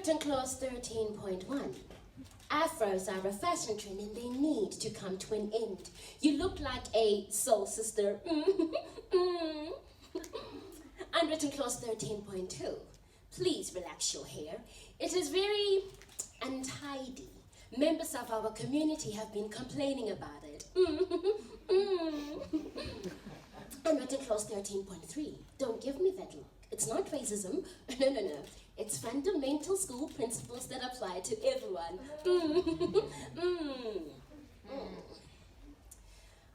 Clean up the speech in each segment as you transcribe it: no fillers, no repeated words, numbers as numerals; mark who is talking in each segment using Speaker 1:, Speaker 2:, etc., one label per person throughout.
Speaker 1: Unwritten Clause 13.1. Afros are a fashion trend and they need to come to an end. You look like a soul sister. Unwritten Clause 13.2. Please relax your hair. It is very untidy. Members of our community have been complaining about it. Unwritten Clause 13.3. Don't give me that look. It's not racism. No. It's fundamental school principles that apply to everyone.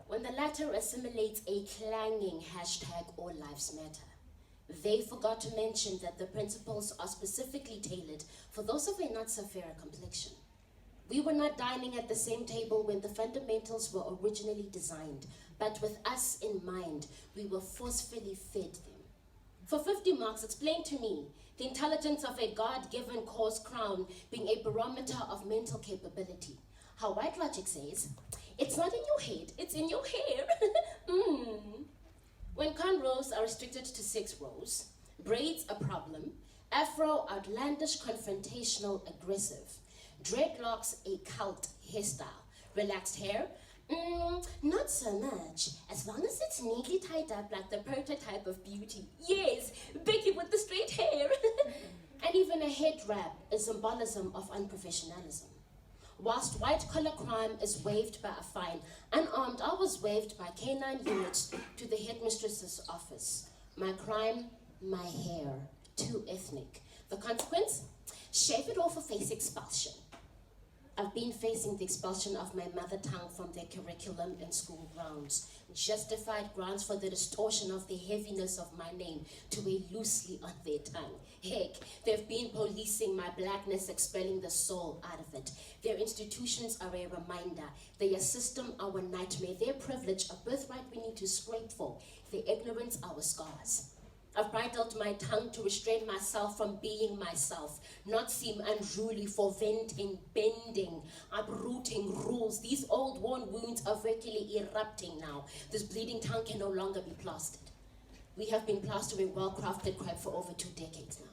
Speaker 1: When the latter assimilates a clanging hashtag All Lives Matter, they forgot to mention that the principles are specifically tailored for those of a not so fair complexion. We were not dining at the same table when the fundamentals were originally designed, but with us in mind, we were forcefully fed them. For 50 marks, explain to me the intelligence of a God-given cause crown being a barometer of mental capability. How white logic says, it's not in your head, it's in your hair. When cornrows are restricted to 6 rows, braids a problem, afro outlandish, confrontational, aggressive, dreadlocks a cult hairstyle, relaxed hair, not so much, as long as it's neatly tied up like the prototype of beauty. Yes, Becky with the straight hair. And even a head wrap is symbolism of unprofessionalism. Whilst white-collar crime is waived by a fine, unarmed, I was waived by K9 units to the headmistress's office. My crime, my hair, too ethnic. The consequence? Shave it off or face expulsion. I've been facing the expulsion of my mother tongue from their curriculum and school grounds. Justified grounds for the distortion of the heaviness of my name to weigh loosely on their tongue. Heck, they've been policing my blackness, expelling the soul out of it. Their institutions are a reminder. Their system, our nightmare. Their privilege, a birthright we need to scrape for. Their ignorance, our scars. I've bridled my tongue to restrain myself from being myself, not seem unruly for venting, bending, uprooting rules. These old worn wounds are virtually erupting now. This bleeding tongue can no longer be plastered. We have been plastering well-crafted crap for over 2 decades now.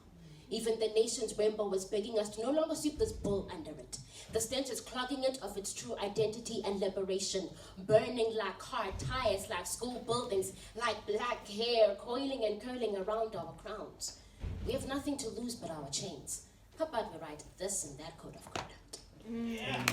Speaker 1: Even the nation's rainbow was begging us to no longer sweep this bull under it. The stench is clogging it of its true identity and liberation, burning like car tires, like school buildings, like black hair coiling and curling around our crowns. We have nothing to lose but our chains. How about we write this and that code of conduct?
Speaker 2: Yeah.